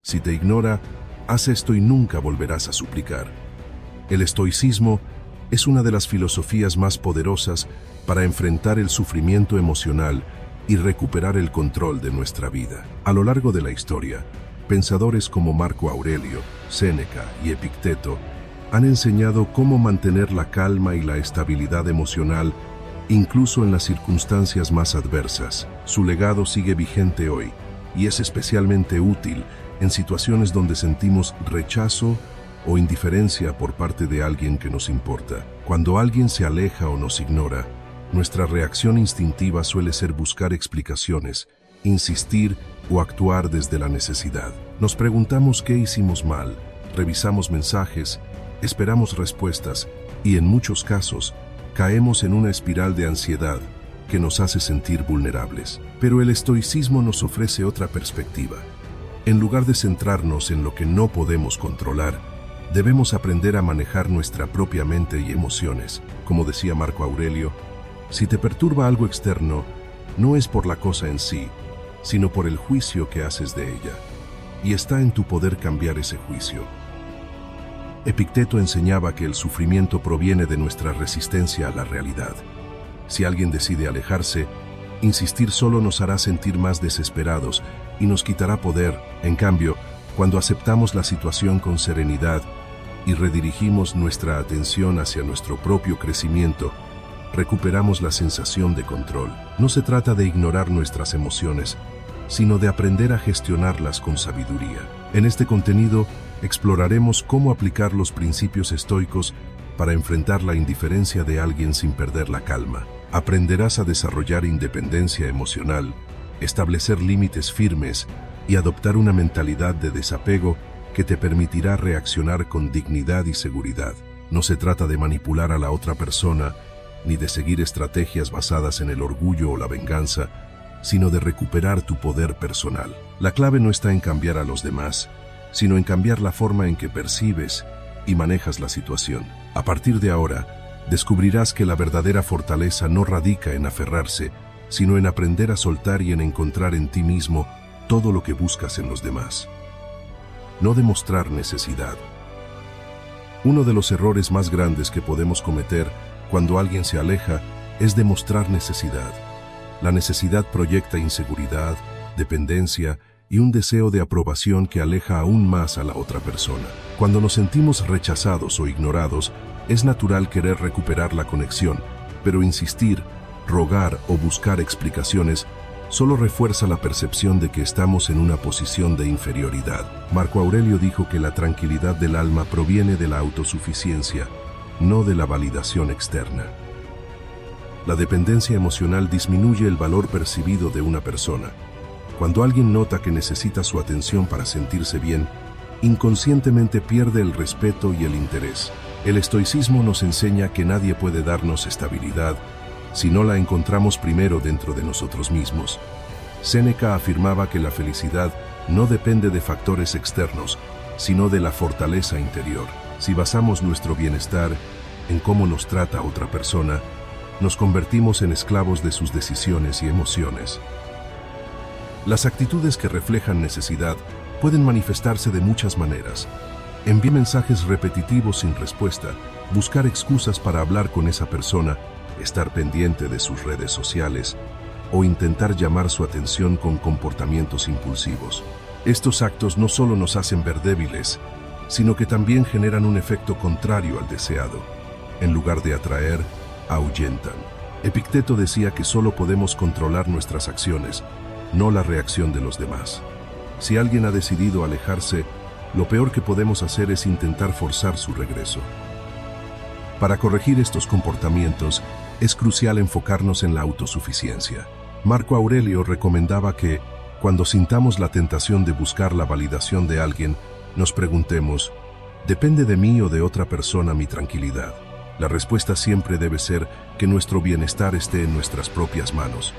Si te ignora, haz esto y nunca volverás a suplicar. El estoicismo es una de las filosofías más poderosas para enfrentar el sufrimiento emocional y recuperar el control de nuestra vida. A lo largo de la historia, pensadores como Marco Aurelio, Séneca y Epicteto han enseñado cómo mantener la calma y la estabilidad emocional incluso en las circunstancias más adversas. Su legado sigue vigente hoy y es especialmente útil en situaciones donde sentimos rechazo o indiferencia por parte de alguien que nos importa. Cuando alguien se aleja o nos ignora, nuestra reacción instintiva suele ser buscar explicaciones, insistir o actuar desde la necesidad. Nos preguntamos qué hicimos mal, revisamos mensajes, esperamos respuestas y en muchos casos caemos en una espiral de ansiedad que nos hace sentir vulnerables. Pero el estoicismo nos ofrece otra perspectiva. En lugar de centrarnos en lo que no podemos controlar, debemos aprender a manejar nuestra propia mente y emociones. Como decía Marco Aurelio, si te perturba algo externo, no es por la cosa en sí, sino por el juicio que haces de ella. Y está en tu poder cambiar ese juicio. Epicteto enseñaba que el sufrimiento proviene de nuestra resistencia a la realidad. Si alguien decide alejarse, insistir solo nos hará sentir más desesperados y nos quitará poder. En cambio, cuando aceptamos la situación con serenidad y redirigimos nuestra atención hacia nuestro propio crecimiento, recuperamos la sensación de control. No se trata de ignorar nuestras emociones, sino de aprender a gestionarlas con sabiduría. En este contenido, exploraremos cómo aplicar los principios estoicos para enfrentar la indiferencia de alguien sin perder la calma. Aprenderás a desarrollar independencia emocional, establecer límites firmes y adoptar una mentalidad de desapego que te permitirá reaccionar con dignidad y seguridad. No se trata de manipular a la otra persona, ni de seguir estrategias basadas en el orgullo o la venganza, sino de recuperar tu poder personal. La clave no está en cambiar a los demás, sino en cambiar la forma en que percibes y manejas la situación. A partir de ahora, descubrirás que la verdadera fortaleza no radica en aferrarse, sino en aprender a soltar y en encontrar en ti mismo todo lo que buscas en los demás. No demostrar necesidad. Uno de los errores más grandes que podemos cometer cuando alguien se aleja es demostrar necesidad. La necesidad proyecta inseguridad, dependencia y un deseo de aprobación que aleja aún más a la otra persona. Cuando nos sentimos rechazados o ignorados, es natural querer recuperar la conexión, pero insistir, rogar o buscar explicaciones solo refuerza la percepción de que estamos en una posición de inferioridad. Marco Aurelio dijo que la tranquilidad del alma proviene de la autosuficiencia, no de la validación externa. La dependencia emocional disminuye el valor percibido de una persona. Cuando alguien nota que necesita su atención para sentirse bien, inconscientemente pierde el respeto y el interés. El estoicismo nos enseña que nadie puede darnos estabilidad si no la encontramos primero dentro de nosotros mismos. Séneca afirmaba que la felicidad no depende de factores externos, sino de la fortaleza interior. Si basamos nuestro bienestar en cómo nos trata otra persona, nos convertimos en esclavos de sus decisiones y emociones. Las actitudes que reflejan necesidad pueden manifestarse de muchas maneras. Enviar mensajes repetitivos sin respuesta, buscar excusas para hablar con esa persona, estar pendiente de sus redes sociales o intentar llamar su atención con comportamientos impulsivos. Estos actos no solo nos hacen ver débiles, sino que también generan un efecto contrario al deseado. En lugar de atraer, ahuyentan. Epicteto decía que solo podemos controlar nuestras acciones, no la reacción de los demás. Si alguien ha decidido alejarse, lo peor que podemos hacer es intentar forzar su regreso. Para corregir estos comportamientos, es crucial enfocarnos en la autosuficiencia. Marco Aurelio recomendaba que, cuando sintamos la tentación de buscar la validación de alguien, nos preguntemos, ¿depende de mí o de otra persona mi tranquilidad? La respuesta siempre debe ser que nuestro bienestar esté en nuestras propias manos.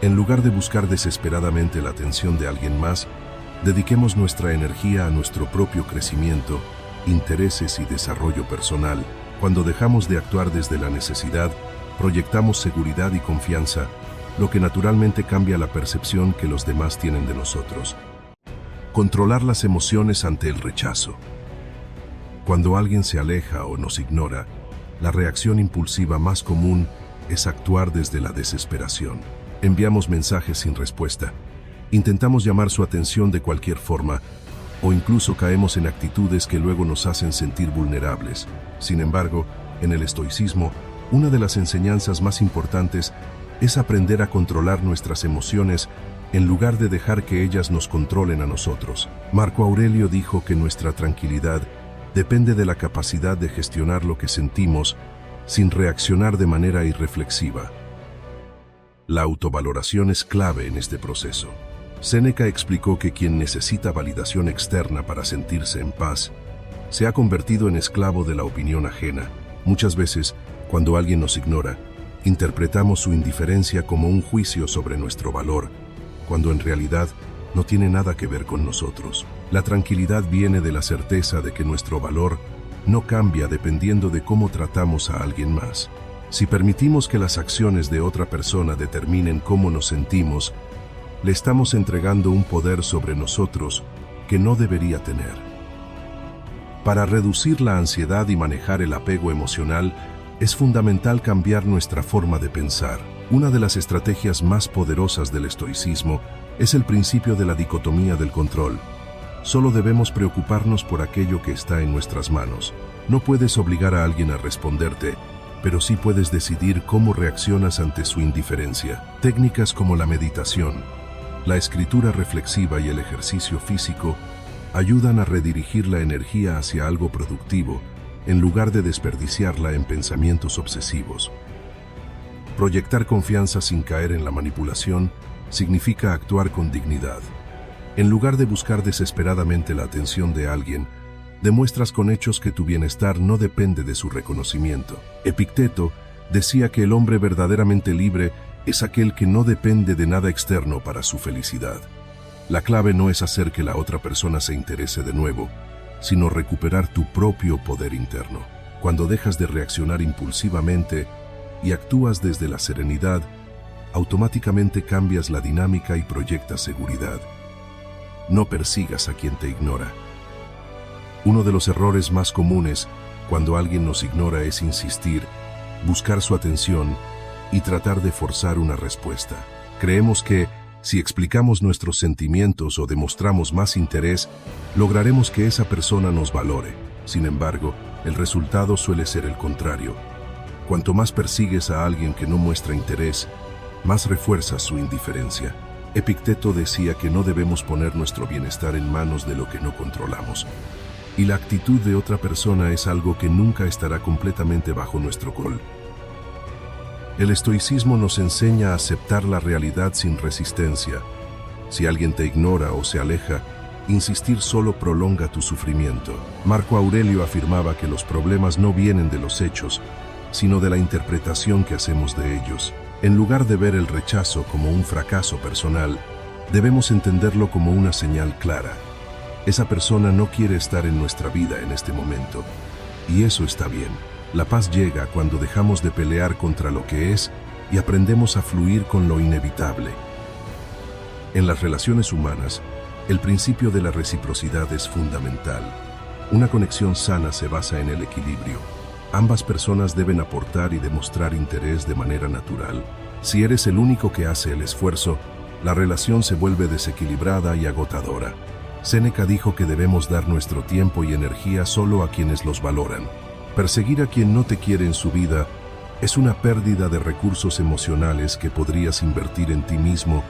En lugar de buscar desesperadamente la atención de alguien más, dediquemos nuestra energía a nuestro propio crecimiento, intereses y desarrollo personal. Cuando dejamos de actuar desde la necesidad, proyectamos seguridad y confianza, lo que naturalmente cambia la percepción que los demás tienen de nosotros. Controlar las emociones ante el rechazo. Cuando alguien se aleja o nos ignora, la reacción impulsiva más común es actuar desde la desesperación. Enviamos mensajes sin respuesta, intentamos llamar su atención de cualquier forma, o incluso caemos en actitudes que luego nos hacen sentir vulnerables. Sin embargo, en el estoicismo, una de las enseñanzas más importantes es aprender a controlar nuestras emociones en lugar de dejar que ellas nos controlen a nosotros. Marco Aurelio dijo que nuestra tranquilidad depende de la capacidad de gestionar lo que sentimos sin reaccionar de manera irreflexiva. La autovaloración es clave en este proceso. Séneca explicó que quien necesita validación externa para sentirse en paz se ha convertido en esclavo de la opinión ajena. Muchas veces, cuando alguien nos ignora, interpretamos su indiferencia como un juicio sobre nuestro valor, cuando en realidad no tiene nada que ver con nosotros. La tranquilidad viene de la certeza de que nuestro valor no cambia dependiendo de cómo tratamos a alguien más. Si permitimos que las acciones de otra persona determinen cómo nos sentimos, le estamos entregando un poder sobre nosotros que no debería tener. Para reducir la ansiedad y manejar el apego emocional, es fundamental cambiar nuestra forma de pensar. Una de las estrategias más poderosas del estoicismo es el principio de la dicotomía del control. Solo debemos preocuparnos por aquello que está en nuestras manos. No puedes obligar a alguien a responderte, pero sí puedes decidir cómo reaccionas ante su indiferencia. Técnicas como la meditación, la escritura reflexiva y el ejercicio físico ayudan a redirigir la energía hacia algo productivo, en lugar de desperdiciarla en pensamientos obsesivos. Proyectar confianza sin caer en la manipulación significa actuar con dignidad. En lugar de buscar desesperadamente la atención de alguien, demuestras con hechos que tu bienestar no depende de su reconocimiento. Epicteto decía que el hombre verdaderamente libre es aquel que no depende de nada externo para su felicidad. La clave no es hacer que la otra persona se interese de nuevo, sino recuperar tu propio poder interno. Cuando dejas de reaccionar impulsivamente y actúas desde la serenidad, automáticamente cambias la dinámica y proyectas seguridad. No persigas a quien te ignora. Uno de los errores más comunes cuando alguien nos ignora es insistir, buscar su atención y tratar de forzar una respuesta. Creemos que, si explicamos nuestros sentimientos o demostramos más interés, lograremos que esa persona nos valore. Sin embargo, el resultado suele ser el contrario. Cuanto más persigues a alguien que no muestra interés, más refuerzas su indiferencia. Epicteto decía que no debemos poner nuestro bienestar en manos de lo que no controlamos. Y la actitud de otra persona es algo que nunca estará completamente bajo nuestro control. El estoicismo nos enseña a aceptar la realidad sin resistencia. Si alguien te ignora o se aleja, insistir solo prolonga tu sufrimiento. Marco Aurelio afirmaba que los problemas no vienen de los hechos, sino de la interpretación que hacemos de ellos. En lugar de ver el rechazo como un fracaso personal, debemos entenderlo como una señal clara. Esa persona no quiere estar en nuestra vida en este momento, y eso está bien. La paz llega cuando dejamos de pelear contra lo que es y aprendemos a fluir con lo inevitable. En las relaciones humanas, el principio de la reciprocidad es fundamental. Una conexión sana se basa en el equilibrio. Ambas personas deben aportar y demostrar interés de manera natural. Si eres el único que hace el esfuerzo, la relación se vuelve desequilibrada y agotadora. Séneca dijo que debemos dar nuestro tiempo y energía solo a quienes los valoran. Perseguir a quien no te quiere en su vida es una pérdida de recursos emocionales que podrías invertir en ti mismo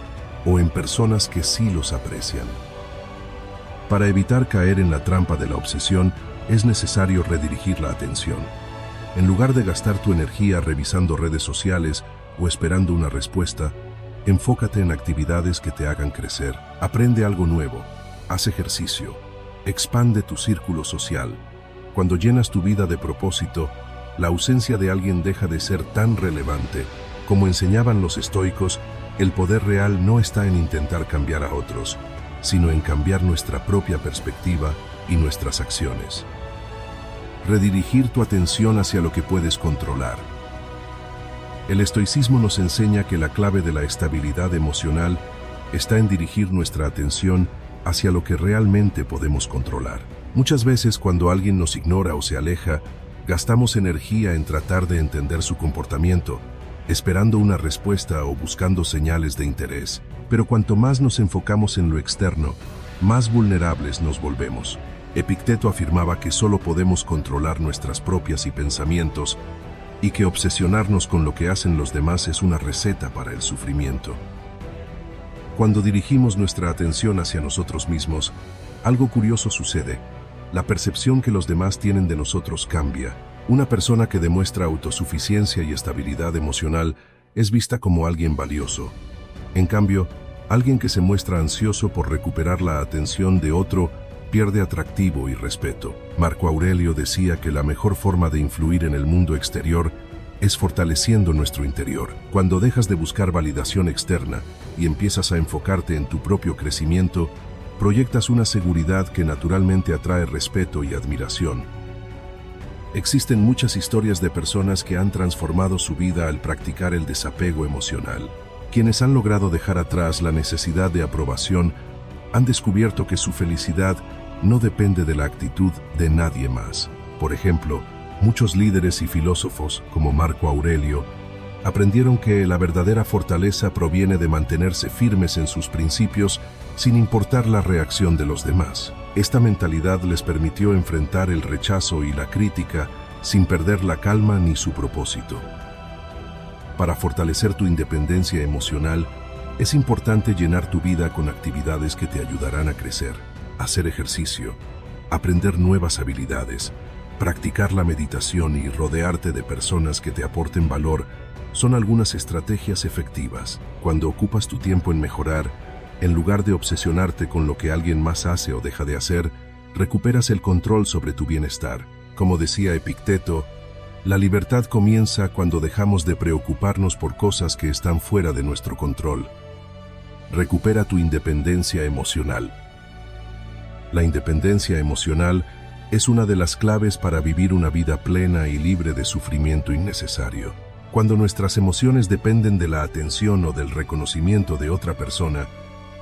o en personas que sí los aprecian. Para evitar caer en la trampa de la obsesión, es necesario redirigir la atención. En lugar de gastar tu energía revisando redes sociales o esperando una respuesta, enfócate en actividades que te hagan crecer. Aprende algo nuevo, haz ejercicio, expande tu círculo social. Cuando llenas tu vida de propósito, la ausencia de alguien deja de ser tan relevante. Como enseñaban los estoicos, el poder real no está en intentar cambiar a otros, sino en cambiar nuestra propia perspectiva y nuestras acciones. Redirigir tu atención hacia lo que puedes controlar. El estoicismo nos enseña que la clave de la estabilidad emocional está en dirigir nuestra atención hacia lo que realmente podemos controlar. Muchas veces cuando alguien nos ignora o se aleja, gastamos energía en tratar de entender su comportamiento, esperando una respuesta o buscando señales de interés. Pero cuanto más nos enfocamos en lo externo, más vulnerables nos volvemos. Epicteto afirmaba que solo podemos controlar nuestras propias pensamientos y que obsesionarnos con lo que hacen los demás es una receta para el sufrimiento. Cuando dirigimos nuestra atención hacia nosotros mismos, algo curioso sucede. La percepción que los demás tienen de nosotros cambia. Una persona que demuestra autosuficiencia y estabilidad emocional es vista como alguien valioso. En cambio, alguien que se muestra ansioso por recuperar la atención de otro pierde atractivo y respeto. Marco Aurelio decía que la mejor forma de influir en el mundo exterior es fortaleciendo nuestro interior. Cuando dejas de buscar validación externa y empiezas a enfocarte en tu propio crecimiento, proyectas una seguridad que naturalmente atrae respeto y admiración. Existen muchas historias de personas que han transformado su vida al practicar el desapego emocional. Quienes han logrado dejar atrás la necesidad de aprobación han descubierto que su felicidad no depende de la actitud de nadie más. Por ejemplo, muchos líderes y filósofos, como Marco Aurelio, aprendieron que la verdadera fortaleza proviene de mantenerse firmes en sus principios sin importar la reacción de los demás. Esta mentalidad les permitió enfrentar el rechazo y la crítica sin perder la calma ni su propósito. Para fortalecer tu independencia emocional, es importante llenar tu vida con actividades que te ayudarán a crecer. Hacer ejercicio, aprender nuevas habilidades, practicar la meditación y rodearte de personas que te aporten valor son algunas estrategias efectivas. Cuando ocupas tu tiempo en mejorar, en lugar de obsesionarte con lo que alguien más hace o deja de hacer, recuperas el control sobre tu bienestar. Como decía Epicteto, la libertad comienza cuando dejamos de preocuparnos por cosas que están fuera de nuestro control. Recupera tu independencia emocional. La independencia emocional es una de las claves para vivir una vida plena y libre de sufrimiento innecesario. Cuando nuestras emociones dependen de la atención o del reconocimiento de otra persona,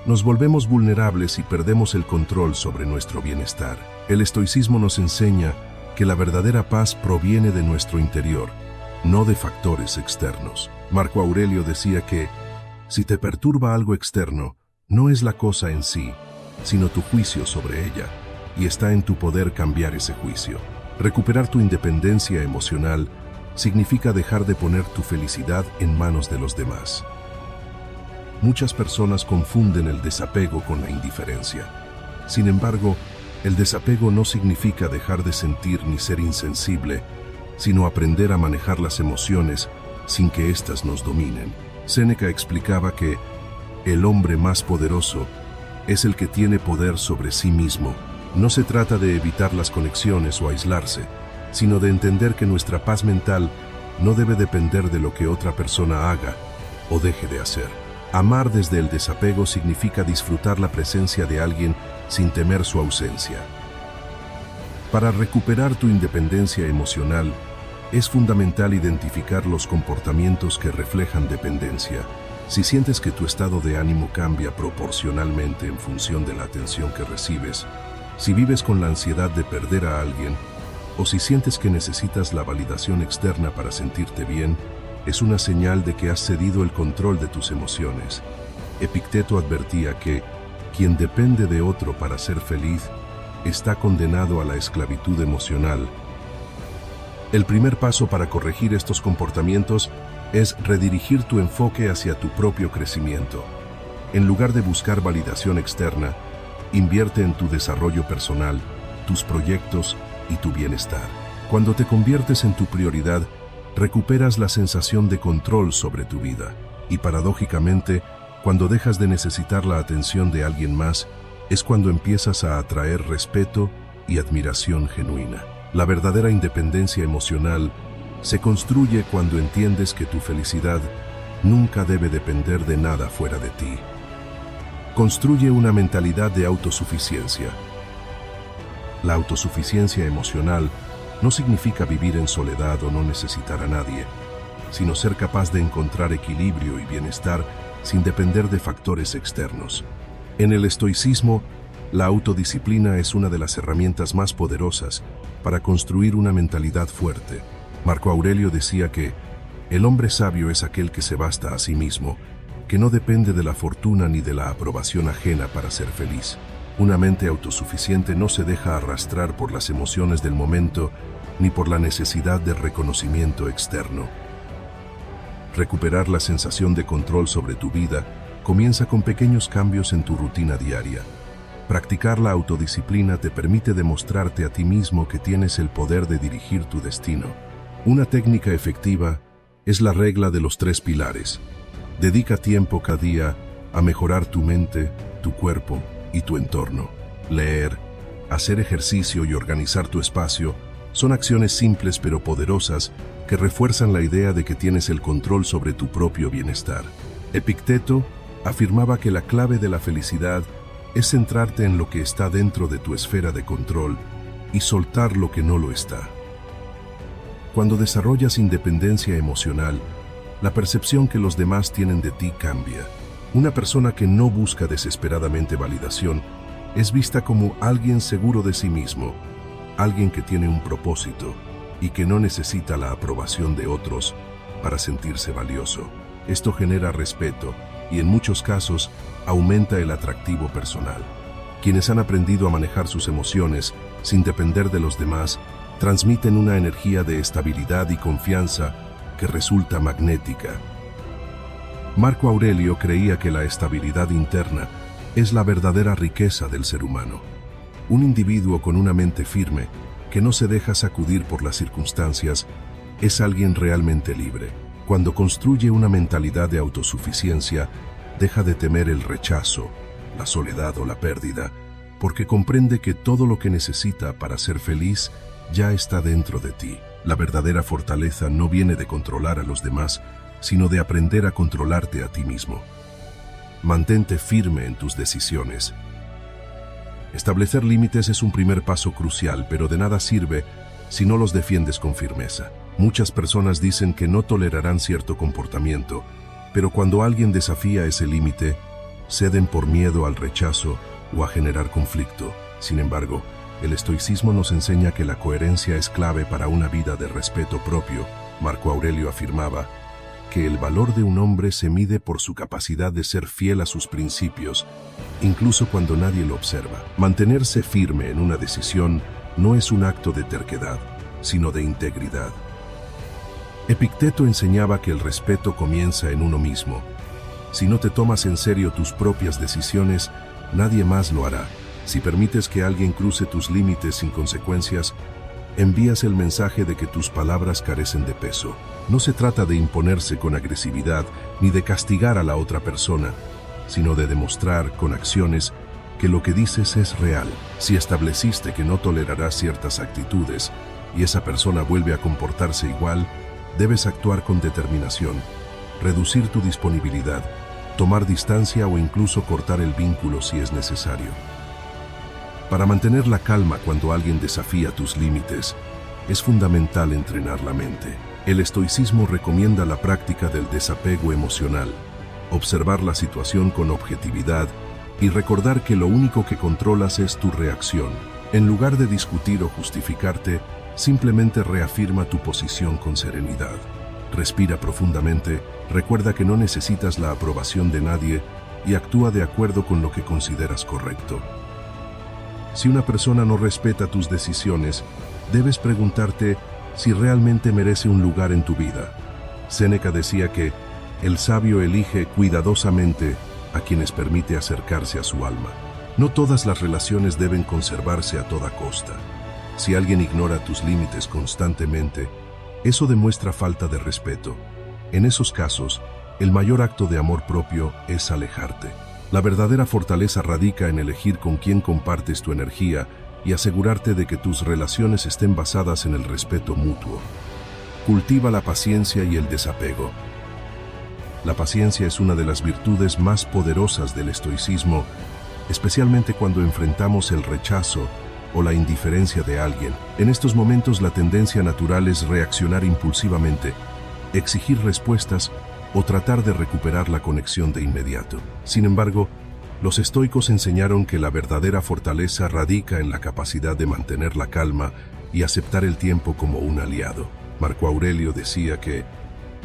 nos volvemos vulnerables y perdemos el control sobre nuestro bienestar. El estoicismo nos enseña que la verdadera paz proviene de nuestro interior, no de factores externos. Marco Aurelio decía que, si te perturba algo externo, no es la cosa en sí, sino tu juicio sobre ella, y está en tu poder cambiar ese juicio. Recuperar tu independencia emocional significa dejar de poner tu felicidad en manos de los demás. Muchas personas confunden el desapego con la indiferencia. Sin embargo, el desapego no significa dejar de sentir ni ser insensible, sino aprender a manejar las emociones sin que éstas nos dominen. Séneca explicaba que el hombre más poderoso es el que tiene poder sobre sí mismo. No se trata de evitar las conexiones o aislarse, sino de entender que nuestra paz mental no debe depender de lo que otra persona haga o deje de hacer. Amar desde el desapego significa disfrutar la presencia de alguien sin temer su ausencia. Para recuperar tu independencia emocional, es fundamental identificar los comportamientos que reflejan dependencia. Si sientes que tu estado de ánimo cambia proporcionalmente en función de la atención que recibes, si vives con la ansiedad de perder a alguien, o si sientes que necesitas la validación externa para sentirte bien, es una señal de que has cedido el control de tus emociones. Epicteto advertía que quien depende de otro para ser feliz está condenado a la esclavitud emocional. El primer paso para corregir estos comportamientos es redirigir tu enfoque hacia tu propio crecimiento. En lugar de buscar validación externa, invierte en tu desarrollo personal, tus proyectos y tu bienestar. Cuando te conviertes en tu prioridad, recuperas la sensación de control sobre tu vida. Y paradójicamente, cuando dejas de necesitar la atención de alguien más, es cuando empiezas a atraer respeto y admiración genuina. La verdadera independencia emocional se construye cuando entiendes que tu felicidad nunca debe depender de nada fuera de ti. Construye una mentalidad de autosuficiencia. La autosuficiencia emocional no significa vivir en soledad o no necesitar a nadie, sino ser capaz de encontrar equilibrio y bienestar sin depender de factores externos. En el estoicismo, La autodisciplina es una de las herramientas más poderosas para construir una mentalidad fuerte. Marco Aurelio decía que el hombre sabio es aquel que se basta a sí mismo, que no depende de la fortuna ni de la aprobación ajena para ser feliz. Una mente autosuficiente no se deja arrastrar por las emociones del momento ni por la necesidad de reconocimiento externo. Recuperar la sensación de control sobre tu vida comienza con pequeños cambios en tu rutina diaria. Practicar la autodisciplina te permite demostrarte a ti mismo que tienes el poder de dirigir tu destino. Una técnica efectiva es la regla de los 3 pilares. Dedica tiempo cada día a mejorar tu mente, tu cuerpo y tu entorno. Leer, hacer ejercicio y organizar tu espacio son acciones simples pero poderosas que refuerzan la idea de que tienes el control sobre tu propio bienestar. Epicteto afirmaba que la clave de la felicidad es centrarte en lo que está dentro de tu esfera de control y soltar lo que no lo está. Cuando desarrollas independencia emocional, la percepción que los demás tienen de ti cambia. Una persona que no busca desesperadamente validación es vista como alguien seguro de sí mismo, alguien que tiene un propósito y que no necesita la aprobación de otros para sentirse valioso. Esto genera respeto y en muchos casos aumenta el atractivo personal. Quienes han aprendido a manejar sus emociones sin depender de los demás transmiten una energía de estabilidad y confianza que resulta magnética. Marco Aurelio creía que la estabilidad interna es la verdadera riqueza del ser humano. Un individuo con una mente firme, que no se deja sacudir por las circunstancias, es alguien realmente libre. Cuando construye una mentalidad de autosuficiencia, deja de temer el rechazo, la soledad o la pérdida, porque comprende que todo lo que necesita para ser feliz ya está dentro de ti. La verdadera fortaleza no viene de controlar a los demás, sino de aprender a controlarte a ti mismo. Mantente firme en tus decisiones. Establecer límites es un primer paso crucial, pero de nada sirve si no los defiendes con firmeza. Muchas personas dicen que no tolerarán cierto comportamiento, pero cuando alguien desafía ese límite, ceden por miedo al rechazo o a generar conflicto. Sin embargo, el estoicismo nos enseña que la coherencia es clave para una vida de respeto propio. Marco Aurelio afirmaba que el valor de un hombre se mide por su capacidad de ser fiel a sus principios, incluso cuando nadie lo observa. Mantenerse firme en una decisión no es un acto de terquedad, sino de integridad. Epicteto enseñaba que el respeto comienza en uno mismo. Si no te tomas en serio tus propias decisiones, nadie más lo hará. Si permites que alguien cruce tus límites sin consecuencias, envías el mensaje de que tus palabras carecen de peso. No se trata de imponerse con agresividad ni de castigar a la otra persona, sino de demostrar con acciones que lo que dices es real. Si estableciste que no tolerarás ciertas actitudes y esa persona vuelve a comportarse igual, debes actuar con determinación, reducir tu disponibilidad, tomar distancia o incluso cortar el vínculo si es necesario. Para mantener la calma cuando alguien desafía tus límites, es fundamental entrenar la mente. El estoicismo recomienda la práctica del desapego emocional, observar la situación con objetividad y recordar que lo único que controlas es tu reacción. En lugar de discutir o justificarte, simplemente reafirma tu posición con serenidad. Respira profundamente, recuerda que no necesitas la aprobación de nadie y actúa de acuerdo con lo que consideras correcto. Si una persona no respeta tus decisiones, debes preguntarte si realmente merece un lugar en tu vida. Séneca decía que el sabio elige cuidadosamente a quienes permite acercarse a su alma. No todas las relaciones deben conservarse a toda costa. Si alguien ignora tus límites constantemente, eso demuestra falta de respeto. En esos casos, el mayor acto de amor propio es alejarte. La verdadera fortaleza radica en elegir con quién compartes tu energía y asegurarte de que tus relaciones estén basadas en el respeto mutuo. Cultiva la paciencia y el desapego. La paciencia es una de las virtudes más poderosas del estoicismo, especialmente cuando enfrentamos el rechazo o la indiferencia de alguien. En estos momentos la tendencia natural es reaccionar impulsivamente, exigir respuestas o tratar de recuperar la conexión de inmediato. Sin embargo, Los estoicos enseñaron que la verdadera fortaleza radica en la capacidad de mantener la calma y aceptar el tiempo como un aliado. Marco Aurelio decía que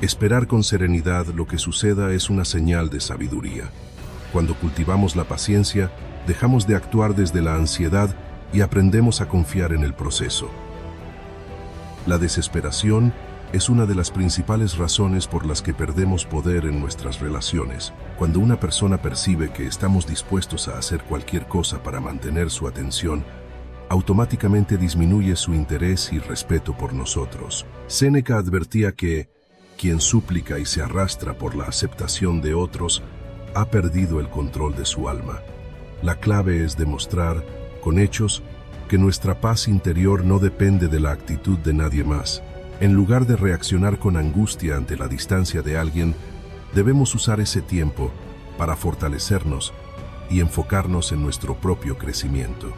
esperar con serenidad lo que suceda es una señal de sabiduría. Cuando cultivamos la paciencia, dejamos de actuar desde la ansiedad y aprendemos a confiar en el proceso. La desesperación es una de las principales razones por las que perdemos poder en nuestras relaciones. Cuando una persona percibe que estamos dispuestos a hacer cualquier cosa para mantener su atención, automáticamente disminuye su interés y respeto por nosotros. Séneca advertía que quien súplica y se arrastra por la aceptación de otros ha perdido el control de su alma. La clave es demostrar, con hechos, que nuestra paz interior no depende de la actitud de nadie más. En lugar de reaccionar con angustia ante la distancia de alguien, debemos usar ese tiempo para fortalecernos y enfocarnos en nuestro propio crecimiento.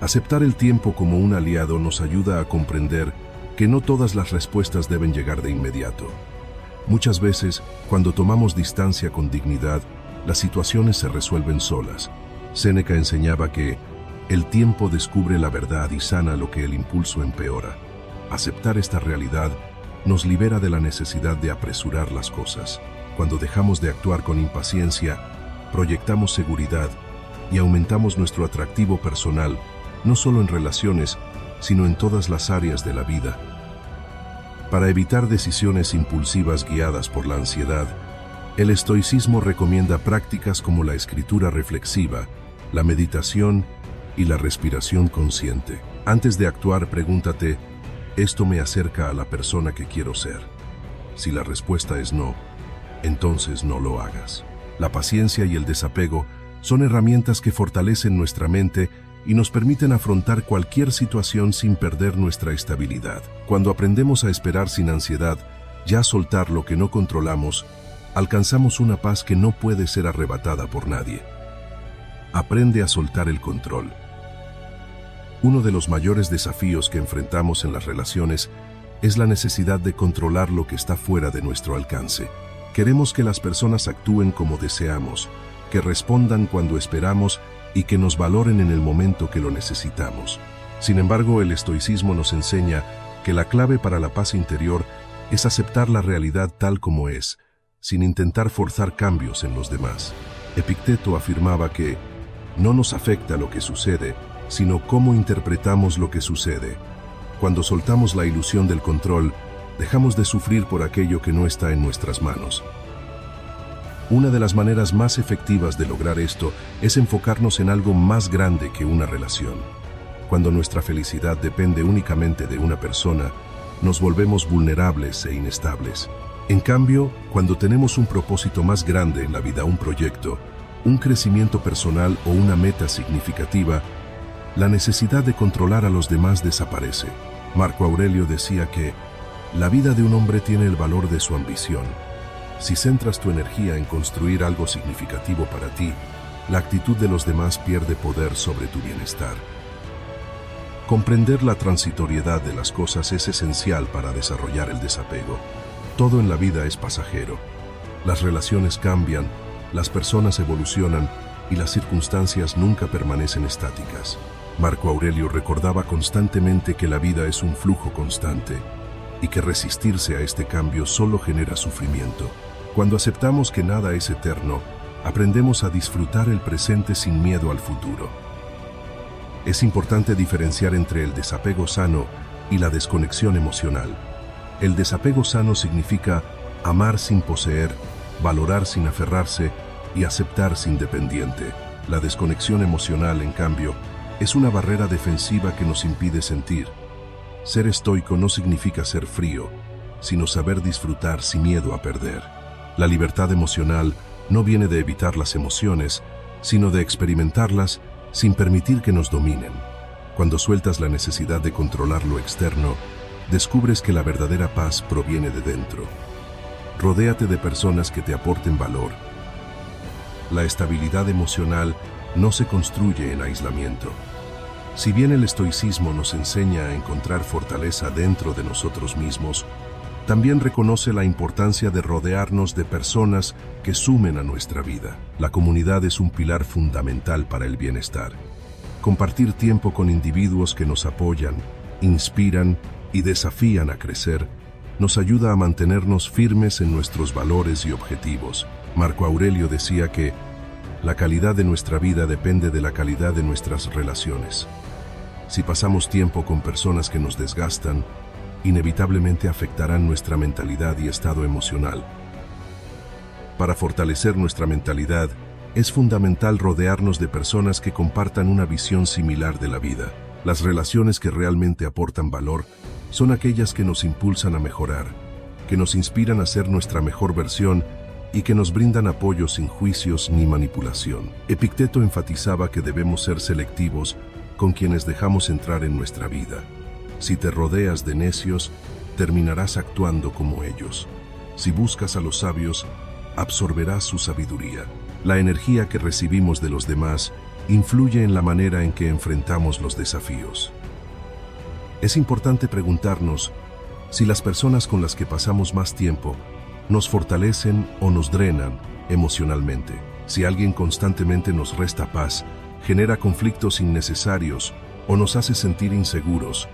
Aceptar el tiempo como un aliado nos ayuda a comprender que no todas las respuestas deben llegar de inmediato. Muchas veces, cuando tomamos distancia con dignidad, las situaciones se resuelven solas. Séneca enseñaba que el tiempo descubre la verdad y sana lo que el impulso empeora. Aceptar esta realidad nos libera de la necesidad de apresurar las cosas. Cuando dejamos de actuar con impaciencia, proyectamos seguridad y aumentamos nuestro atractivo personal, no solo en relaciones, sino en todas las áreas de la vida. Para evitar decisiones impulsivas guiadas por la ansiedad, el estoicismo recomienda prácticas como la escritura reflexiva, la meditación y la respiración consciente. Antes de actuar, pregúntate, ¿esto me acerca a la persona que quiero ser? Si la respuesta es no, entonces no lo hagas. La paciencia y el desapego son herramientas que fortalecen nuestra mente y nos permiten afrontar cualquier situación sin perder nuestra estabilidad. Cuando aprendemos a esperar sin ansiedad y a soltar lo que no controlamos, alcanzamos una paz que no puede ser arrebatada por nadie. Aprende a soltar el control. Uno de los mayores desafíos que enfrentamos en las relaciones es la necesidad de controlar lo que está fuera de nuestro alcance. Queremos que las personas actúen como deseamos, que respondan cuando esperamos y que nos valoren en el momento que lo necesitamos. Sin embargo, el estoicismo nos enseña que la clave para la paz interior es aceptar la realidad tal como es, sin intentar forzar cambios en los demás. Epicteto afirmaba que no nos afecta lo que sucede, sino cómo interpretamos lo que sucede. Cuando soltamos la ilusión del control, dejamos de sufrir por aquello que no está en nuestras manos. Una de las maneras más efectivas de lograr esto es enfocarnos en algo más grande que una relación. Cuando nuestra felicidad depende únicamente de una persona, nos volvemos vulnerables e inestables. En cambio, cuando tenemos un propósito más grande en la vida, un proyecto, un crecimiento personal o una meta significativa, la necesidad de controlar a los demás desaparece. Marco Aurelio decía que la vida de un hombre tiene el valor de su ambición. Si centras tu energía en construir algo significativo para ti, la actitud de los demás pierde poder sobre tu bienestar. Comprender la transitoriedad de las cosas es esencial para desarrollar el desapego. Todo en la vida es pasajero. Las relaciones cambian, las personas evolucionan y las circunstancias nunca permanecen estáticas. Marco Aurelio recordaba constantemente que la vida es un flujo constante y que resistirse a este cambio solo genera sufrimiento. Cuando aceptamos que nada es eterno, aprendemos a disfrutar el presente sin miedo al futuro. Es importante diferenciar entre el desapego sano y la desconexión emocional. El desapego sano significa amar sin poseer, valorar sin aferrarse y aceptar sin dependiente. La desconexión emocional, en cambio, es una barrera defensiva que nos impide sentir. Ser estoico no significa ser frío, sino saber disfrutar sin miedo a perder. La libertad emocional no viene de evitar las emociones, sino de experimentarlas sin permitir que nos dominen. Cuando sueltas la necesidad de controlar lo externo, descubres que la verdadera paz proviene de dentro. Rodéate de personas que te aporten valor. La estabilidad emocional no se construye en aislamiento. Si bien el estoicismo nos enseña a encontrar fortaleza dentro de nosotros mismos, También reconoce la importancia de rodearnos de personas que sumen a nuestra vida. La comunidad es un pilar fundamental para el bienestar. Compartir tiempo con individuos que nos apoyan, inspiran y desafían a crecer nos ayuda a mantenernos firmes en nuestros valores y objetivos. Marco Aurelio decía que la calidad de nuestra vida depende de la calidad de nuestras relaciones. Si pasamos tiempo con personas que nos desgastan, inevitablemente afectarán nuestra mentalidad y estado emocional. Para fortalecer nuestra mentalidad, es fundamental rodearnos de personas que compartan una visión similar de la vida. Las relaciones que realmente aportan valor son aquellas que nos impulsan a mejorar, que nos inspiran a ser nuestra mejor versión y que nos brindan apoyo sin juicios ni manipulación. Epicteto enfatizaba que debemos ser selectivos con quienes dejamos entrar en nuestra vida. Si te rodeas de necios, terminarás actuando como ellos. Si buscas a los sabios, absorberás su sabiduría. La energía que recibimos de los demás influye en la manera en que enfrentamos los desafíos. Es importante preguntarnos si las personas con las que pasamos más tiempo nos fortalecen o nos drenan emocionalmente. Si alguien constantemente nos resta paz, genera conflictos innecesarios o nos hace sentir inseguros,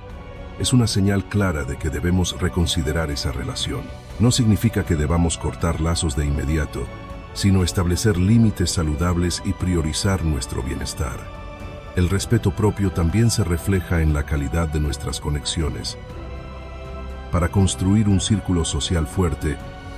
es una señal clara de que debemos reconsiderar esa relación. No significa que debamos cortar lazos de inmediato, sino establecer límites saludables y priorizar nuestro bienestar. El respeto propio también se refleja en la calidad de nuestras conexiones. Para construir un círculo social fuerte,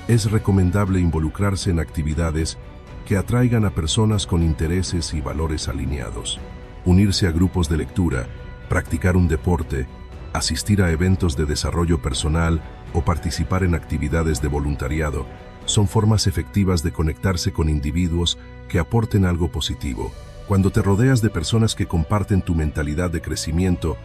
es recomendable involucrarse en actividades que atraigan a personas con intereses y valores alineados. Unirse a grupos de lectura, practicar un deporte, asistir a eventos de desarrollo personal o participar en actividades de voluntariado son formas efectivas de conectarse con individuos que aporten algo positivo. Cuando te rodeas de personas que comparten tu mentalidad de crecimiento,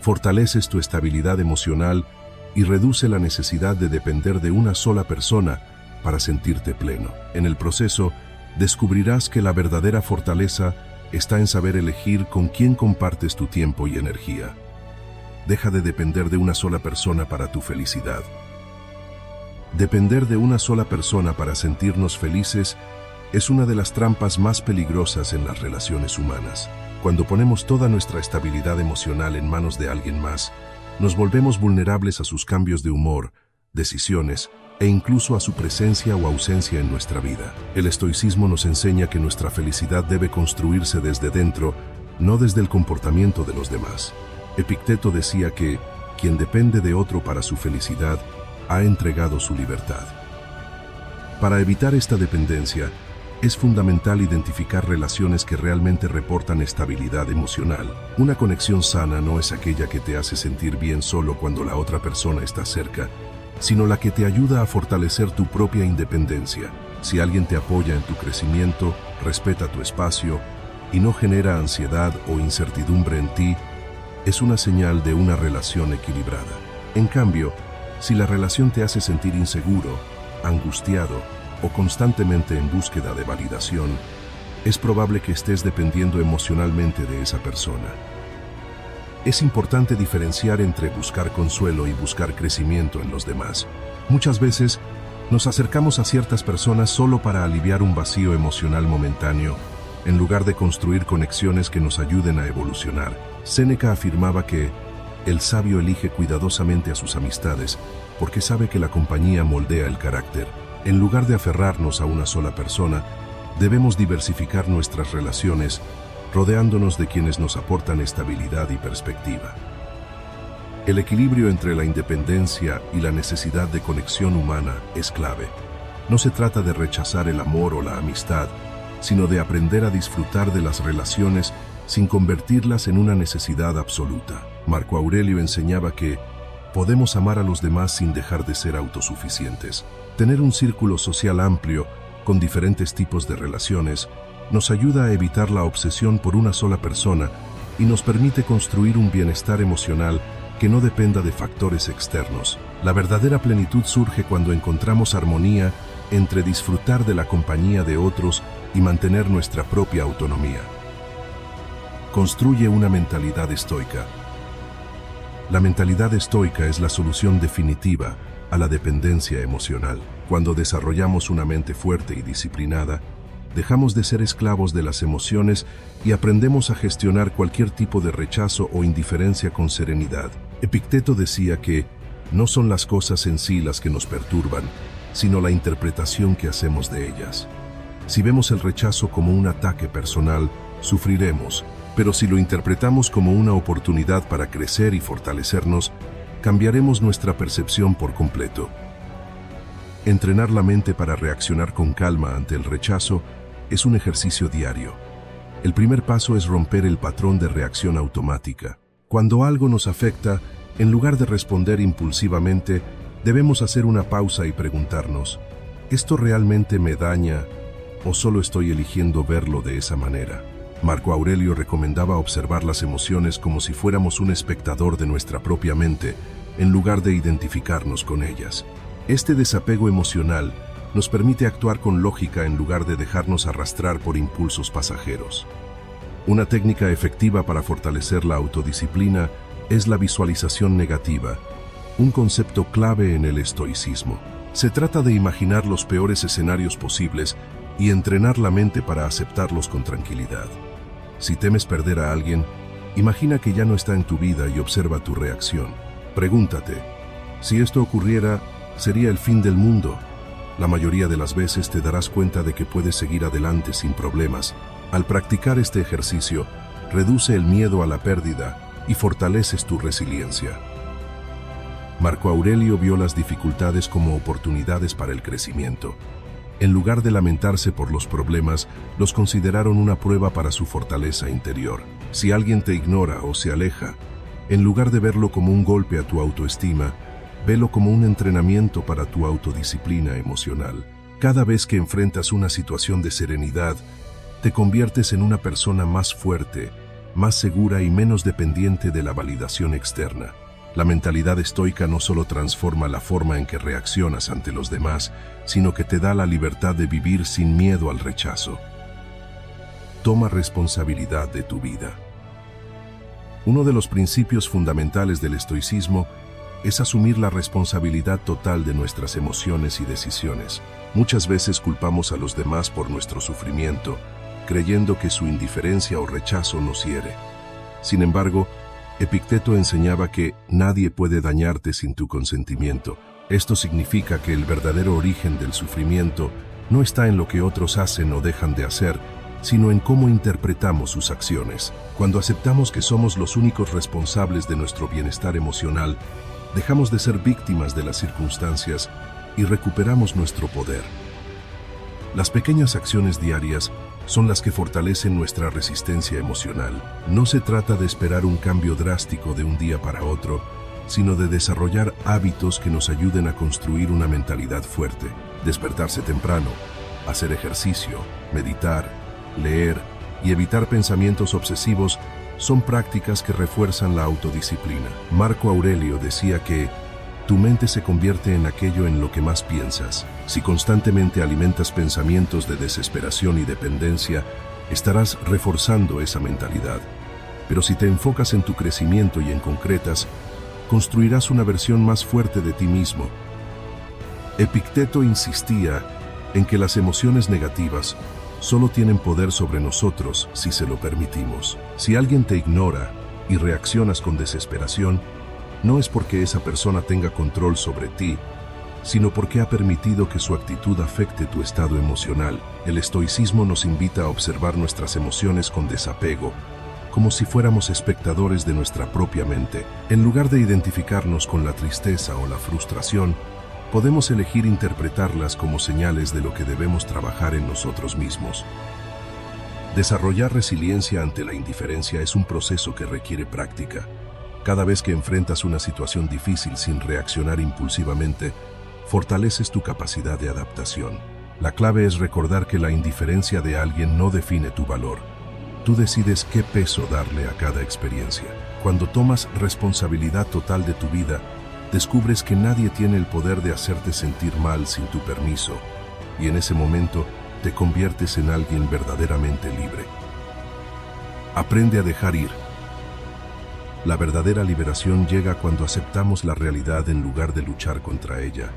fortaleces tu estabilidad emocional y reduce la necesidad de depender de una sola persona para sentirte pleno. En el proceso, descubrirás que la verdadera fortaleza está en saber elegir con quién compartes tu tiempo y energía. Deja de depender de una sola persona para tu felicidad. Depender de una sola persona para sentirnos felices es una de las trampas más peligrosas en las relaciones humanas. Cuando ponemos toda nuestra estabilidad emocional en manos de alguien más, nos volvemos vulnerables a sus cambios de humor, decisiones e incluso a su presencia o ausencia en nuestra vida. El estoicismo nos enseña que nuestra felicidad debe construirse desde dentro, no desde el comportamiento de los demás. Epicteto decía que quien depende de otro para su felicidad ha entregado su libertad. Para evitar esta dependencia, es fundamental identificar relaciones que realmente reportan estabilidad emocional. Una conexión sana no es aquella que te hace sentir bien solo cuando la otra persona está cerca, sino la que te ayuda a fortalecer tu propia independencia. Si alguien te apoya en tu crecimiento, respeta tu espacio y no genera ansiedad o incertidumbre en ti, es una señal de una relación equilibrada. En cambio, si la relación te hace sentir inseguro, angustiado o constantemente en búsqueda de validación, es probable que estés dependiendo emocionalmente de esa persona. Es importante diferenciar entre buscar consuelo y buscar crecimiento en los demás. Muchas veces nos acercamos a ciertas personas solo para aliviar un vacío emocional momentáneo, en lugar de construir conexiones que nos ayuden a evolucionar. Séneca afirmaba que el sabio elige cuidadosamente a sus amistades porque sabe que la compañía moldea el carácter. En lugar de aferrarnos a una sola persona, debemos diversificar nuestras relaciones, rodeándonos de quienes nos aportan estabilidad y perspectiva. El equilibrio entre la independencia y la necesidad de conexión humana es clave. No se trata de rechazar el amor o la amistad, sino de aprender a disfrutar de las relaciones sin convertirlas en una necesidad absoluta. Marco Aurelio enseñaba que podemos amar a los demás sin dejar de ser autosuficientes. Tener un círculo social amplio, con diferentes tipos de relaciones, nos ayuda a evitar la obsesión por una sola persona y nos permite construir un bienestar emocional que no dependa de factores externos. La verdadera plenitud surge cuando encontramos armonía entre disfrutar de la compañía de otros y mantener nuestra propia autonomía. Construye una mentalidad estoica. La mentalidad estoica es la solución definitiva a la dependencia emocional. Cuando desarrollamos una mente fuerte y disciplinada, dejamos de ser esclavos de las emociones y aprendemos a gestionar cualquier tipo de rechazo o indiferencia con serenidad. Epicteto decía que no son las cosas en sí las que nos perturban, sino la interpretación que hacemos de ellas. Si vemos el rechazo como un ataque personal, sufriremos, pero si lo interpretamos como una oportunidad para crecer y fortalecernos, cambiaremos nuestra percepción por completo. Entrenar la mente para reaccionar con calma ante el rechazo es un ejercicio diario. El primer paso es romper el patrón de reacción automática. Cuando algo nos afecta, en lugar de responder impulsivamente, debemos hacer una pausa y preguntarnos, ¿esto realmente me daña o solo estoy eligiendo verlo de esa manera? Marco Aurelio recomendaba observar las emociones como si fuéramos un espectador de nuestra propia mente, en lugar de identificarnos con ellas. Este desapego emocional nos permite actuar con lógica en lugar de dejarnos arrastrar por impulsos pasajeros. Una técnica efectiva para fortalecer la autodisciplina es la visualización negativa, un concepto clave en el estoicismo. Se trata de imaginar los peores escenarios posibles y entrenar la mente para aceptarlos con tranquilidad. Si temes perder a alguien, imagina que ya no está en tu vida y observa tu reacción. Pregúntate, si esto ocurriera, ¿sería el fin del mundo? La mayoría de las veces te darás cuenta de que puedes seguir adelante sin problemas. Al practicar este ejercicio, reduce el miedo a la pérdida y fortaleces tu resiliencia. Marco Aurelio vio las dificultades como oportunidades para el crecimiento. En lugar de lamentarse por los problemas, los consideraron una prueba para su fortaleza interior. Si alguien te ignora o se aleja, en lugar de verlo como un golpe a tu autoestima, velo como un entrenamiento para tu autodisciplina emocional. Cada vez que enfrentas una situación de serenidad, te conviertes en una persona más fuerte, más segura y menos dependiente de la validación externa. La mentalidad estoica no solo transforma la forma en que reaccionas ante los demás, sino que te da la libertad de vivir sin miedo al rechazo. Toma responsabilidad de tu vida. Uno de los principios fundamentales del estoicismo es asumir la responsabilidad total de nuestras emociones y decisiones. Muchas veces culpamos a los demás por nuestro sufrimiento, creyendo que su indiferencia o rechazo nos hiere. Sin embargo, Epicteto enseñaba que nadie puede dañarte sin tu consentimiento. Esto significa que el verdadero origen del sufrimiento no está en lo que otros hacen o dejan de hacer, sino en cómo interpretamos sus acciones. Cuando aceptamos que somos los únicos responsables de nuestro bienestar emocional, dejamos de ser víctimas de las circunstancias y recuperamos nuestro poder. Las pequeñas acciones diarias son las que fortalecen nuestra resistencia emocional. No se trata de esperar un cambio drástico de un día para otro, sino de desarrollar hábitos que nos ayuden a construir una mentalidad fuerte. Despertarse temprano, hacer ejercicio, meditar, leer y evitar pensamientos obsesivos son prácticas que refuerzan la autodisciplina. Marco Aurelio decía que tu mente se convierte en aquello en lo que más piensas. Si constantemente alimentas pensamientos de desesperación y dependencia, estarás reforzando esa mentalidad. Pero si te enfocas en tu crecimiento y en concretas, construirás una versión más fuerte de ti mismo. Epicteto insistía en que las emociones negativas solo tienen poder sobre nosotros si se lo permitimos. Si alguien te ignora y reaccionas con desesperación, no es porque esa persona tenga control sobre ti, sino porque ha permitido que su actitud afecte tu estado emocional. El estoicismo nos invita a observar nuestras emociones con desapego, como si fuéramos espectadores de nuestra propia mente. En lugar de identificarnos con la tristeza o la frustración, podemos elegir interpretarlas como señales de lo que debemos trabajar en nosotros mismos. Desarrollar resiliencia ante la indiferencia es un proceso que requiere práctica. Cada vez que enfrentas una situación difícil sin reaccionar impulsivamente, fortaleces tu capacidad de adaptación. La clave es recordar que la indiferencia de alguien no define tu valor. Tú decides qué peso darle a cada experiencia. Cuando tomas responsabilidad total de tu vida, descubres que nadie tiene el poder de hacerte sentir mal sin tu permiso, y en ese momento te conviertes en alguien verdaderamente libre. Aprende a dejar ir. La verdadera liberación llega cuando aceptamos la realidad en lugar de luchar contra ella.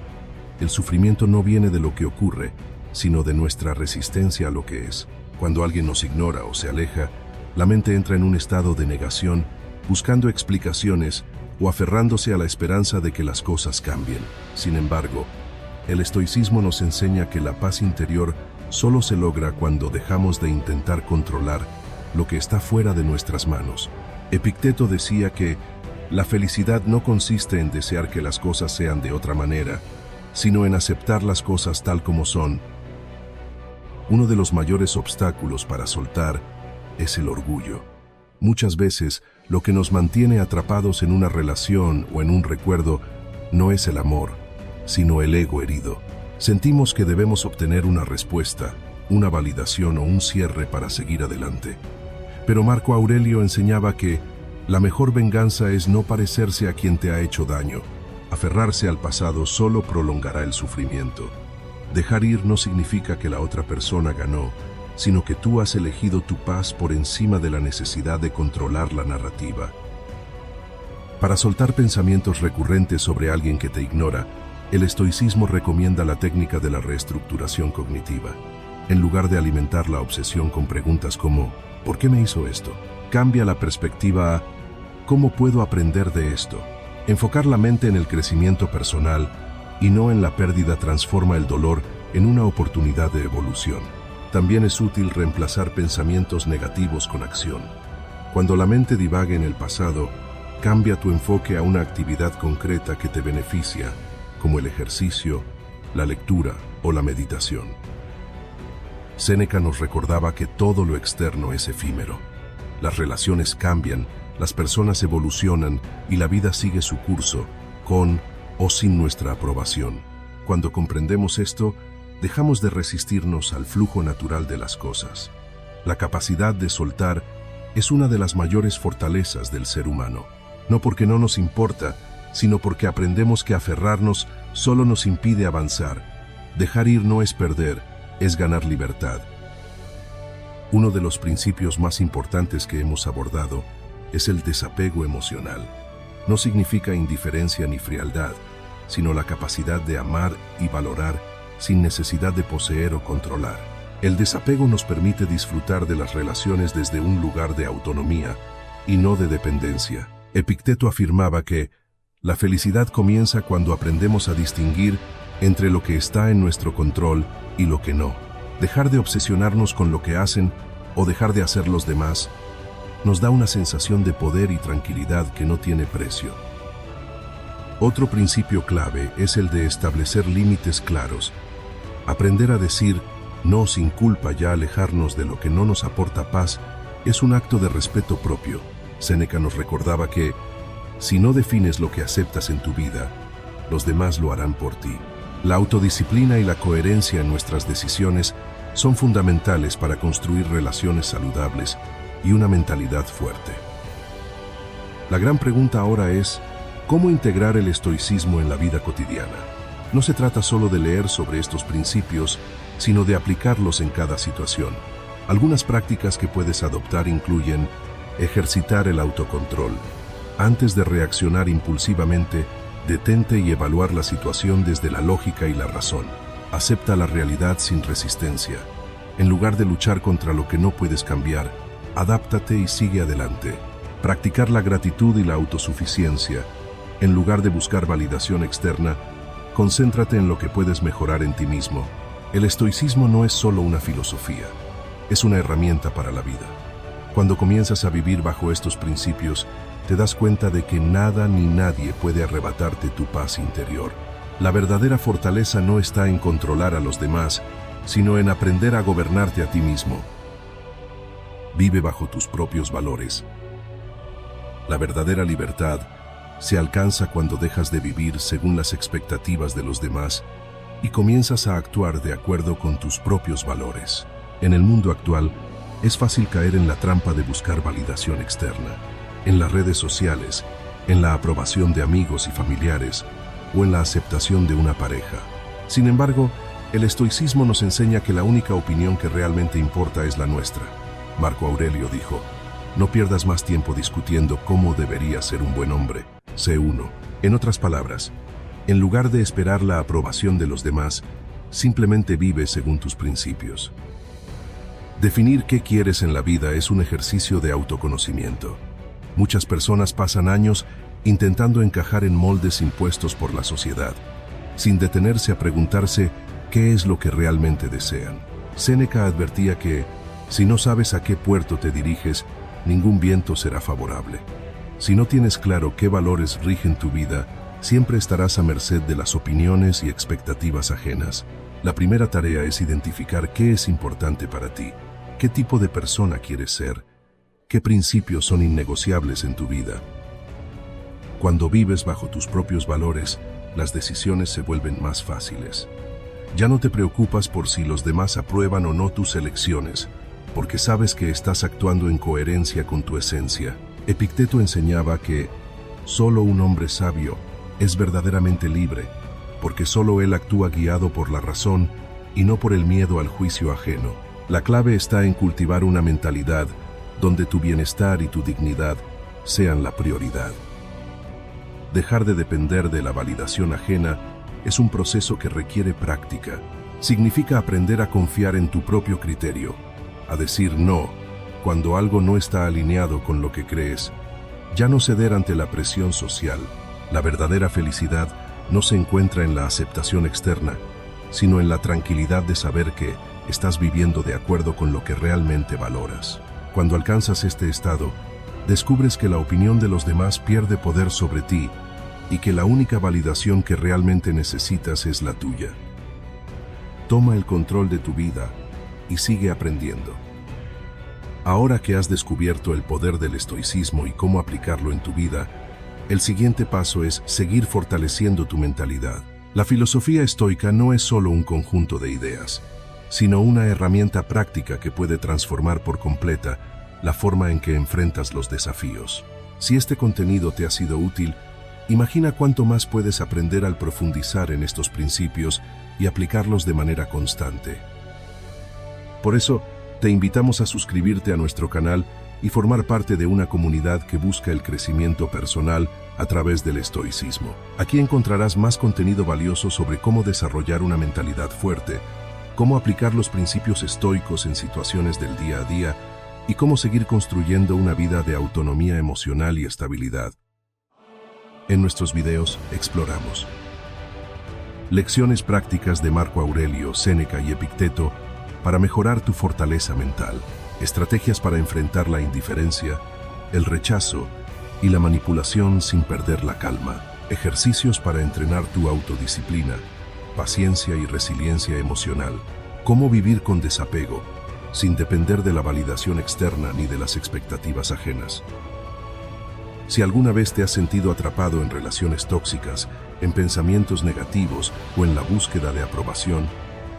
El sufrimiento no viene de lo que ocurre, sino de nuestra resistencia a lo que es. Cuando alguien nos ignora o se aleja, la mente entra en un estado de negación, buscando explicaciones o aferrándose a la esperanza de que las cosas cambien. Sin embargo, el estoicismo nos enseña que la paz interior solo se logra cuando dejamos de intentar controlar lo que está fuera de nuestras manos. Epicteto decía que la felicidad no consiste en desear que las cosas sean de otra manera, sino en aceptar las cosas tal como son. Uno de los mayores obstáculos para soltar es el orgullo. Muchas veces, lo que nos mantiene atrapados en una relación o en un recuerdo no es el amor, sino el ego herido. Sentimos que debemos obtener una respuesta, una validación o un cierre para seguir adelante. Pero Marco Aurelio enseñaba que la mejor venganza es no parecerse a quien te ha hecho daño. Aferrarse al pasado solo prolongará el sufrimiento. Dejar ir no significa que la otra persona ganó, sino que tú has elegido tu paz por encima de la necesidad de controlar la narrativa. Para soltar pensamientos recurrentes sobre alguien que te ignora, el estoicismo recomienda la técnica de la reestructuración cognitiva. En lugar de alimentar la obsesión con preguntas como ¿por qué me hizo esto?, cambia la perspectiva a ¿cómo puedo aprender de esto? Enfocar la mente en el crecimiento personal y no en la pérdida transforma el dolor en una oportunidad de evolución. También es útil reemplazar pensamientos negativos con acción. Cuando la mente divague en el pasado, cambia tu enfoque a una actividad concreta que te beneficia, como el ejercicio, la lectura o la meditación. Séneca nos recordaba que todo lo externo es efímero. Las relaciones cambian, las personas evolucionan y la vida sigue su curso, con o sin nuestra aprobación. Cuando comprendemos esto, dejamos de resistirnos al flujo natural de las cosas. La capacidad de soltar es una de las mayores fortalezas del ser humano. No porque no nos importa, sino porque aprendemos que aferrarnos solo nos impide avanzar. Dejar ir no es perder, es ganar libertad. Uno de los principios más importantes que hemos abordado es el desapego emocional. No significa indiferencia ni frialdad, sino la capacidad de amar y valorar sin necesidad de poseer o controlar. El desapego nos permite disfrutar de las relaciones desde un lugar de autonomía y no de dependencia. Epicteto afirmaba que la felicidad comienza cuando aprendemos a distinguir entre lo que está en nuestro control y lo que no. Dejar de obsesionarnos con lo que hacen o dejar de hacer los demás nos da una sensación de poder y tranquilidad que no tiene precio. Otro principio clave es el de establecer límites claros. Aprender a decir no sin culpa y a alejarnos de lo que no nos aporta paz es un acto de respeto propio. Séneca nos recordaba que si no defines lo que aceptas en tu vida, los demás lo harán por ti. La autodisciplina y la coherencia en nuestras decisiones son fundamentales para construir relaciones saludables y una mentalidad fuerte. La gran pregunta ahora es, ¿cómo integrar el estoicismo en la vida cotidiana? No se trata solo de leer sobre estos principios, sino de aplicarlos en cada situación. Algunas prácticas que puedes adoptar incluyen ejercitar el autocontrol. Antes de reaccionar impulsivamente, detente y evaluar la situación desde la lógica y la razón. Acepta la realidad sin resistencia. En lugar de luchar contra lo que no puedes cambiar, adáptate y sigue adelante. Practicar la gratitud y la autosuficiencia. En lugar de buscar validación externa, concéntrate en lo que puedes mejorar en ti mismo. El estoicismo no es solo una filosofía, es una herramienta para la vida. Cuando comienzas a vivir bajo estos principios, te das cuenta de que nada ni nadie puede arrebatarte tu paz interior. La verdadera fortaleza no está en controlar a los demás, sino en aprender a gobernarte a ti mismo. Vive bajo tus propios valores. La verdadera libertad se alcanza cuando dejas de vivir según las expectativas de los demás y comienzas a actuar de acuerdo con tus propios valores. En el mundo actual, es fácil caer en la trampa de buscar validación externa, en las redes sociales, en la aprobación de amigos y familiares o en la aceptación de una pareja. Sin embargo, el estoicismo nos enseña que la única opinión que realmente importa es la nuestra. Marco Aurelio dijo, No pierdas más tiempo discutiendo cómo debería ser un buen hombre. Sé uno. En otras palabras, en lugar de esperar la aprobación de los demás, simplemente vive según tus principios. Definir qué quieres en la vida es un ejercicio de autoconocimiento. Muchas personas pasan años intentando encajar en moldes impuestos por la sociedad, sin detenerse a preguntarse qué es lo que realmente desean. Séneca advertía que, si no sabes a qué puerto te diriges, ningún viento será favorable. Si no tienes claro qué valores rigen tu vida, siempre estarás a merced de las opiniones y expectativas ajenas. La primera tarea es identificar qué es importante para ti, qué tipo de persona quieres ser, qué principios son innegociables en tu vida. Cuando vives bajo tus propios valores, las decisiones se vuelven más fáciles. Ya no te preocupas por si los demás aprueban o no tus elecciones, porque sabes que estás actuando en coherencia con tu esencia. Epicteto enseñaba que solo un hombre sabio es verdaderamente libre, porque solo él actúa guiado por la razón y no por el miedo al juicio ajeno. La clave está en cultivar una mentalidad donde tu bienestar y tu dignidad sean la prioridad. Dejar de depender de la validación ajena es un proceso que requiere práctica. Significa aprender a confiar en tu propio criterio, a decir no cuando algo no está alineado con lo que crees, ya no ceder ante la presión social. La verdadera felicidad no se encuentra en la aceptación externa, sino en la tranquilidad de saber que estás viviendo de acuerdo con lo que realmente valoras. Cuando alcanzas este estado, descubres que la opinión de los demás pierde poder sobre ti y que la única validación que realmente necesitas es la tuya. Toma el control de tu vida y sigue aprendiendo. Ahora que has descubierto el poder del estoicismo y cómo aplicarlo en tu vida, el siguiente paso es seguir fortaleciendo tu mentalidad. La filosofía estoica no es solo un conjunto de ideas, sino una herramienta práctica que puede transformar por completa la forma en que enfrentas los desafíos. Si este contenido te ha sido útil, imagina cuánto más puedes aprender al profundizar en estos principios y aplicarlos de manera constante. Por eso, te invitamos a suscribirte a nuestro canal y formar parte de una comunidad que busca el crecimiento personal a través del estoicismo. Aquí encontrarás más contenido valioso sobre cómo desarrollar una mentalidad fuerte, cómo aplicar los principios estoicos en situaciones del día a día y cómo seguir construyendo una vida de autonomía emocional y estabilidad. En nuestros videos exploramos lecciones prácticas de Marco Aurelio, Séneca y Epicteto para mejorar tu fortaleza mental, estrategias para enfrentar la indiferencia, el rechazo y la manipulación sin perder la calma, ejercicios para entrenar tu autodisciplina, paciencia y resiliencia emocional, cómo vivir con desapego, sin depender de la validación externa ni de las expectativas ajenas. Si alguna vez te has sentido atrapado en relaciones tóxicas, en pensamientos negativos o en la búsqueda de aprobación,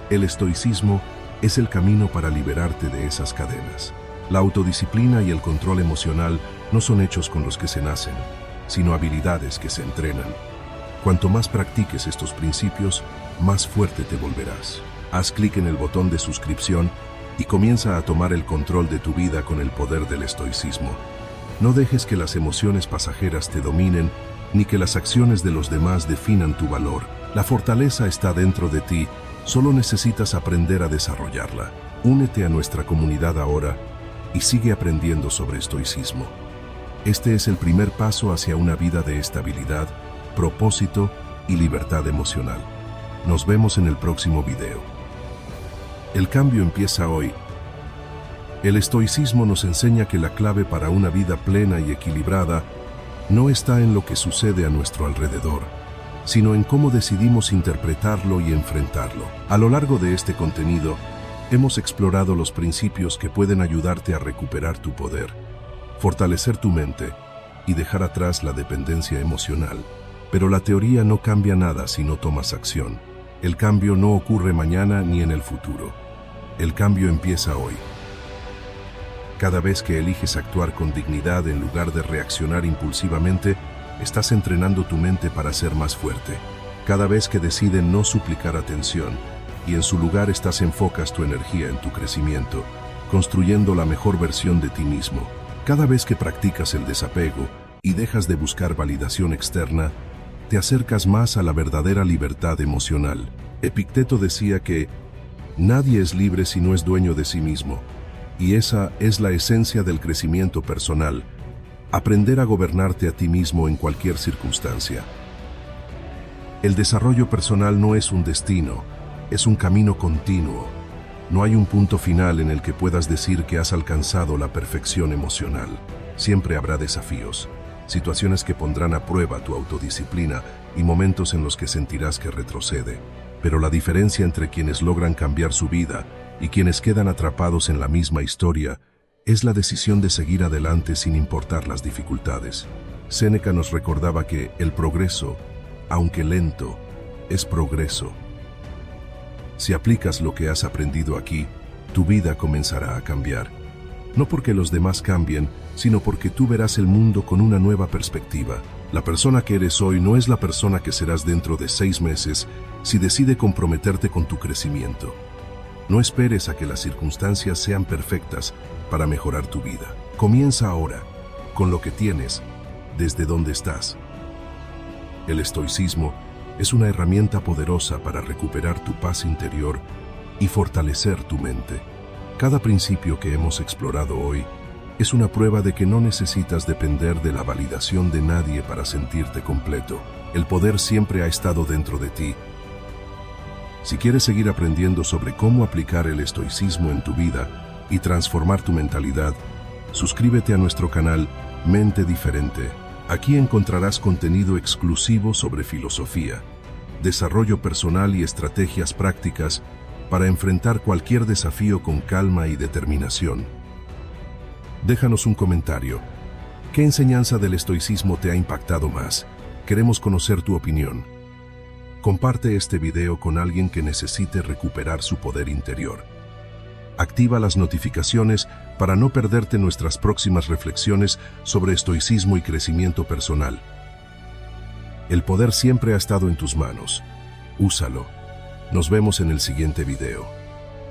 el estoicismo es el camino para liberarte de esas cadenas. La autodisciplina y el control emocional no son hechos con los que se nacen, sino habilidades que se entrenan. Cuanto más practiques estos principios, más fuerte te volverás. Haz clic en el botón de suscripción y comienza a tomar el control de tu vida con el poder del estoicismo. No dejes que las emociones pasajeras te dominen, ni que las acciones de los demás definan tu valor. La fortaleza está dentro de ti, solo necesitas aprender a desarrollarla. Únete a nuestra comunidad ahora y sigue aprendiendo sobre estoicismo. Este es el primer paso hacia una vida de estabilidad, propósito y libertad emocional. Nos vemos en el próximo video. El cambio empieza hoy. El estoicismo nos enseña que la clave para una vida plena y equilibrada no está en lo que sucede a nuestro alrededor, sino en cómo decidimos interpretarlo y enfrentarlo. A lo largo de este contenido, hemos explorado los principios que pueden ayudarte a recuperar tu poder, fortalecer tu mente y dejar atrás la dependencia emocional. Pero la teoría no cambia nada si no tomas acción. El cambio no ocurre mañana ni en el futuro. El cambio empieza hoy. Cada vez que eliges actuar con dignidad en lugar de reaccionar impulsivamente, estás entrenando tu mente para ser más fuerte. Cada vez que decides no suplicar atención y en su lugar enfocas tu energía en tu crecimiento, construyendo la mejor versión de ti mismo. Cada vez que practicas el desapego y dejas de buscar validación externa, te acercas más a la verdadera libertad emocional. Epicteto decía que nadie es libre si no es dueño de sí mismo, y esa es la esencia del crecimiento personal, aprender a gobernarte a ti mismo en cualquier circunstancia. El desarrollo personal no es un destino, es un camino continuo. No hay un punto final en el que puedas decir que has alcanzado la perfección emocional. Siempre habrá desafíos, situaciones que pondrán a prueba tu autodisciplina y momentos en los que sentirás que retrocede. Pero la diferencia entre quienes logran cambiar su vida y quienes quedan atrapados en la misma historia es la decisión de seguir adelante sin importar las dificultades. Séneca nos recordaba que el progreso, aunque lento, es progreso. Si aplicas lo que has aprendido aquí, tu vida comenzará a cambiar. No porque los demás cambien, sino porque tú verás el mundo con una nueva perspectiva. La persona que eres hoy no es la persona que serás dentro de 6 meses si decides comprometerte con tu crecimiento. No esperes a que las circunstancias sean perfectas para mejorar tu vida. Comienza ahora, con lo que tienes, desde donde estás. El estoicismo es una herramienta poderosa para recuperar tu paz interior y fortalecer tu mente. Cada principio que hemos explorado hoy es una prueba de que no necesitas depender de la validación de nadie para sentirte completo. El poder siempre ha estado dentro de ti. Si quieres seguir aprendiendo sobre cómo aplicar el estoicismo en tu vida y transformar tu mentalidad, suscríbete a nuestro canal Mente Diferente. Aquí encontrarás contenido exclusivo sobre filosofía, desarrollo personal y estrategias prácticas para enfrentar cualquier desafío con calma y determinación. Déjanos un comentario. ¿Qué enseñanza del estoicismo te ha impactado más? Queremos conocer tu opinión. Comparte este video con alguien que necesite recuperar su poder interior. Activa las notificaciones para no perderte nuestras próximas reflexiones sobre estoicismo y crecimiento personal. El poder siempre ha estado en tus manos. Úsalo. Nos vemos en el siguiente video.